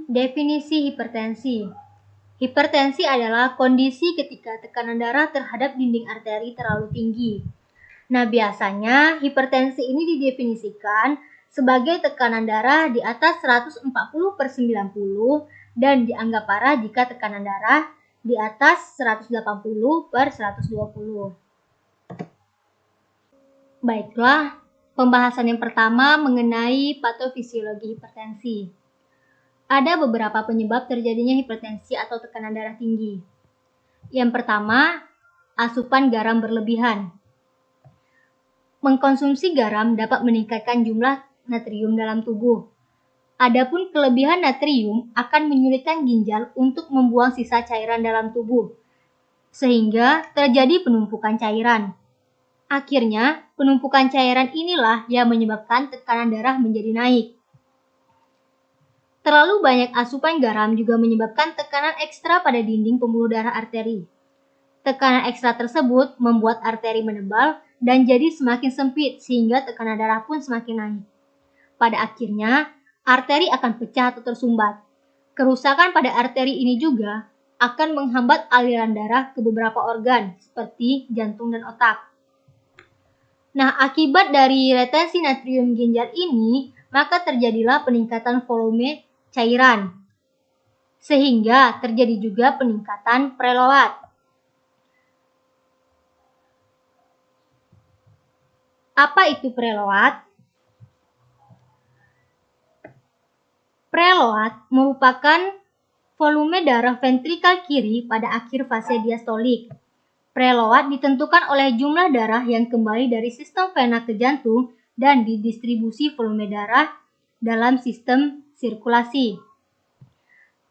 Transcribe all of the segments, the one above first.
Definisi hipertensi. Hipertensi adalah kondisi ketika tekanan darah terhadap dinding arteri terlalu tinggi. Nah, biasanya hipertensi ini didefinisikan sebagai tekanan darah di atas 140/90 dan dianggap parah jika tekanan darah di atas 180/120. Baiklah, pembahasan yang pertama mengenai patofisiologi hipertensi. Ada beberapa penyebab terjadinya hipertensi atau tekanan darah tinggi. Yang pertama, asupan garam berlebihan. Mengkonsumsi garam dapat meningkatkan jumlah natrium dalam tubuh. Adapun kelebihan natrium akan menyulitkan ginjal untuk membuang sisa cairan dalam tubuh, sehingga terjadi penumpukan cairan. Akhirnya, penumpukan cairan inilah yang menyebabkan tekanan darah menjadi naik. Terlalu banyak asupan garam juga menyebabkan tekanan ekstra pada dinding pembuluh darah arteri. Tekanan ekstra tersebut membuat arteri menebal dan jadi semakin sempit sehingga tekanan darah pun semakin naik. Pada akhirnya, arteri akan pecah atau tersumbat. Kerusakan pada arteri ini juga akan menghambat aliran darah ke beberapa organ seperti jantung dan otak. Nah, akibat dari retensi natrium ginjal ini, maka terjadilah peningkatan volume cairan, sehingga terjadi juga peningkatan preload. Apa itu preload? Preload merupakan volume darah ventrikal kiri pada akhir fase diastolik. Preload ditentukan oleh jumlah darah yang kembali dari sistem vena ke jantung dan didistribusi volume darah dalam sistem sirkulasi.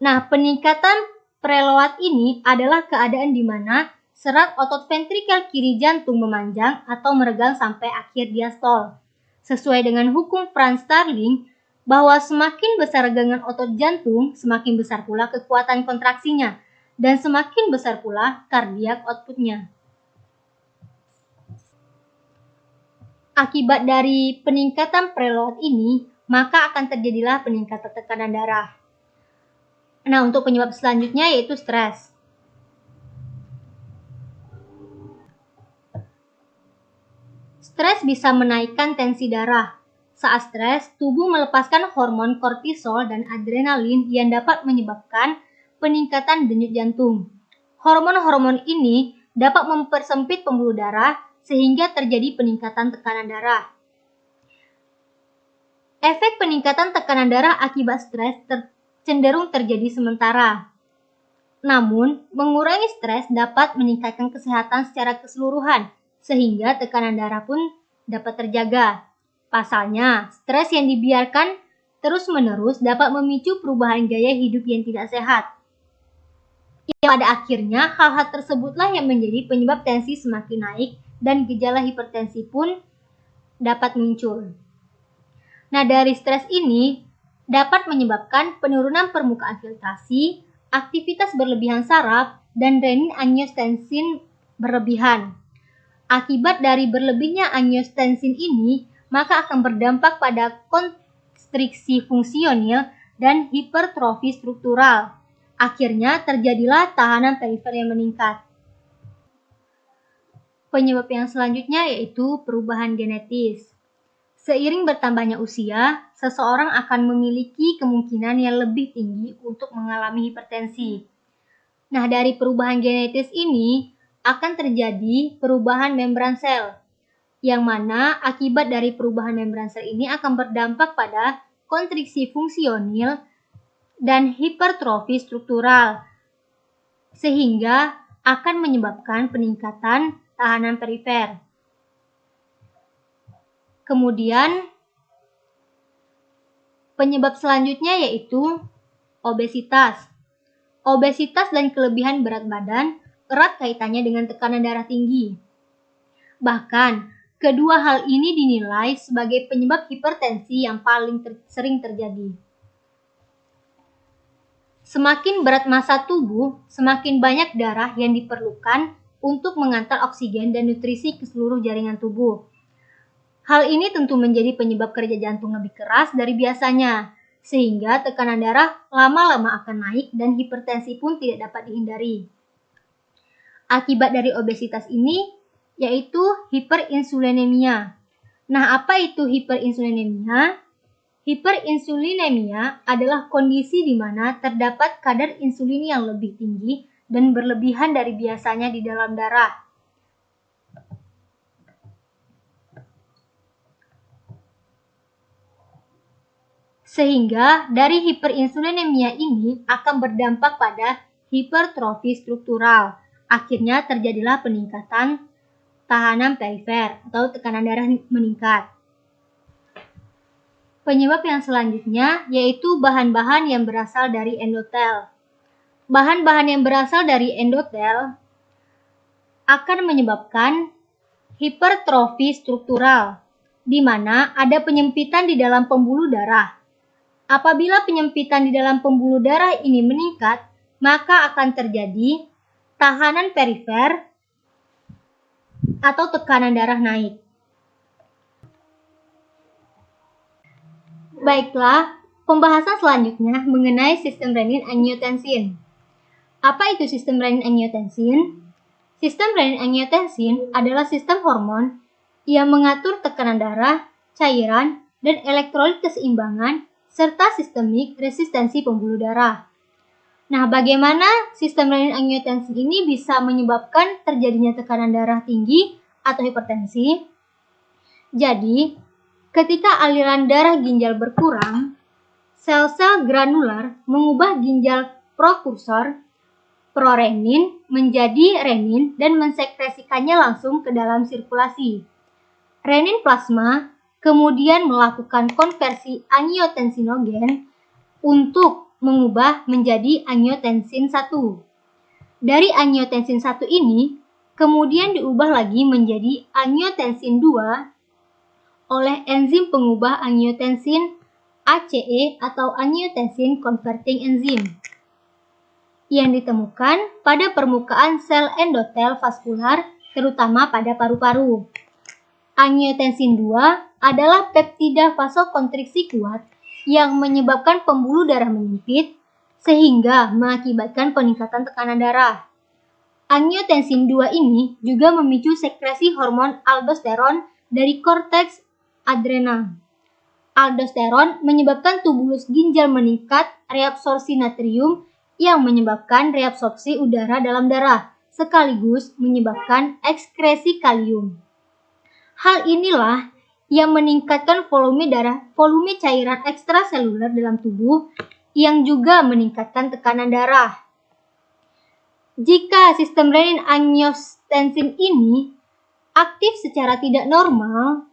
Nah, peningkatan preload ini adalah keadaan di mana serat otot ventrikal kiri jantung memanjang atau meregang sampai akhir diastol. Sesuai dengan hukum Franz Starling, bahwa semakin besar regangan otot jantung, semakin besar pula kekuatan kontraksinya, dan semakin besar pula kardiak outputnya. Akibat dari peningkatan preload ini, maka akan terjadilah peningkatan tekanan darah. Nah, untuk penyebab selanjutnya yaitu stres. Stres bisa menaikkan tensi darah. Saat stres, tubuh melepaskan hormon kortisol dan adrenalin yang dapat menyebabkan peningkatan denyut jantung. Hormon-hormon ini dapat mempersempit pembuluh darah sehingga terjadi peningkatan tekanan darah. Efek peningkatan tekanan darah akibat stres cenderung terjadi sementara. Namun, mengurangi stres dapat meningkatkan kesehatan secara keseluruhan, sehingga tekanan darah pun dapat terjaga. Pasalnya, stres yang dibiarkan terus-menerus dapat memicu perubahan gaya hidup yang tidak sehat. Yang pada akhirnya, hal-hal tersebutlah yang menjadi penyebab tensi semakin naik dan gejala hipertensi pun dapat muncul. Nah, dari stres ini dapat menyebabkan penurunan permukaan filtrasi, aktivitas berlebihan saraf, dan renin-angiotensin berlebihan. Akibat dari berlebihnya angiotensin ini, maka akan berdampak pada konstriksi fungsional dan hipertrofi struktural. Akhirnya terjadilah tahanan perifer yang meningkat. Penyebab yang selanjutnya yaitu perubahan genetis. Seiring bertambahnya usia, seseorang akan memiliki kemungkinan yang lebih tinggi untuk mengalami hipertensi. Nah, dari perubahan genetis ini akan terjadi perubahan membran sel, yang mana akibat dari perubahan membran sel ini akan berdampak pada konstriksi fungsional dan hipertrofi struktural, sehingga akan menyebabkan peningkatan tahanan perifer. Kemudian, penyebab selanjutnya yaitu obesitas. Obesitas dan kelebihan berat badan erat kaitannya dengan tekanan darah tinggi. Bahkan, kedua hal ini dinilai sebagai penyebab hipertensi yang paling sering terjadi. Semakin berat massa tubuh, semakin banyak darah yang diperlukan untuk mengantar oksigen dan nutrisi ke seluruh jaringan tubuh. Hal ini tentu menjadi penyebab kerja jantung lebih keras dari biasanya, sehingga tekanan darah lama-lama akan naik dan hipertensi pun tidak dapat dihindari. Akibat dari obesitas ini yaitu hiperinsulinemia. Nah, apa itu hiperinsulinemia? Hiperinsulinemia adalah kondisi di mana terdapat kadar insulin yang lebih tinggi dan berlebihan dari biasanya di dalam darah. Sehingga dari hiperinsulinemia ini akan berdampak pada hipertrofi struktural. Akhirnya terjadilah peningkatan tahanan perifer atau tekanan darah meningkat. Penyebab yang selanjutnya yaitu bahan-bahan yang berasal dari endotel. Bahan-bahan yang berasal dari endotel akan menyebabkan hipertrofi struktural, di mana ada penyempitan di dalam pembuluh darah. Apabila penyempitan di dalam pembuluh darah ini meningkat, maka akan terjadi tahanan perifer atau tekanan darah naik. Baiklah, pembahasan selanjutnya mengenai sistem renin-angiotensin. Apa itu sistem renin-angiotensin? Sistem renin-angiotensin adalah sistem hormon yang mengatur tekanan darah, cairan, dan elektrolit keseimbangan serta sistemik resistensi pembuluh darah. Nah, bagaimana sistem renin-angiotensin ini bisa menyebabkan terjadinya tekanan darah tinggi atau hipertensi? Jadi, ketika aliran darah ginjal berkurang, sel-sel granular mengubah ginjal prokursor prorenin menjadi renin dan mensekresikannya langsung ke dalam sirkulasi. Renin plasma kemudian melakukan konversi angiotensinogen untuk mengubah menjadi angiotensin 1. Dari angiotensin 1 ini kemudian diubah lagi menjadi angiotensin 2 oleh enzim pengubah angiotensin ACE atau angiotensin converting enzyme yang ditemukan pada permukaan sel endotel vaskular terutama pada paru-paru. Angiotensin 2 adalah peptida vasokonstriksi kuat yang menyebabkan pembuluh darah menyempit sehingga mengakibatkan peningkatan tekanan darah. Angiotensin 2 ini juga memicu sekresi hormon aldosteron dari korteks adrenal. Aldosteron menyebabkan tubulus ginjal meningkat reabsorpsi natrium yang menyebabkan reabsorpsi udara dalam darah, sekaligus menyebabkan ekskresi kalium. Hal inilah yang meningkatkan volume cairan ekstraseluler dalam tubuh yang juga meningkatkan tekanan darah. Jika sistem renin-angiotensin ini aktif secara tidak normal,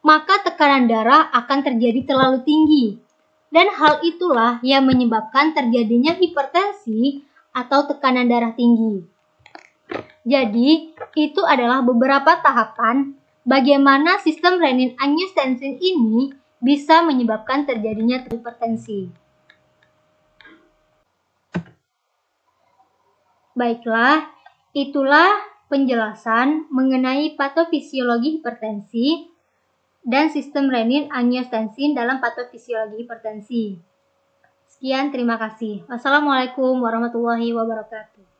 maka tekanan darah akan terjadi terlalu tinggi. Dan hal itulah yang menyebabkan terjadinya hipertensi atau tekanan darah tinggi. Jadi, itu adalah beberapa tahapan bagaimana sistem renin-angiotensin ini bisa menyebabkan terjadinya hipertensi. Baiklah, itulah penjelasan mengenai patofisiologi hipertensi dan sistem renin-angiotensin dalam patofisiologi hipertensi. Sekian, terima kasih. Wassalamualaikum warahmatullahi wabarakatuh.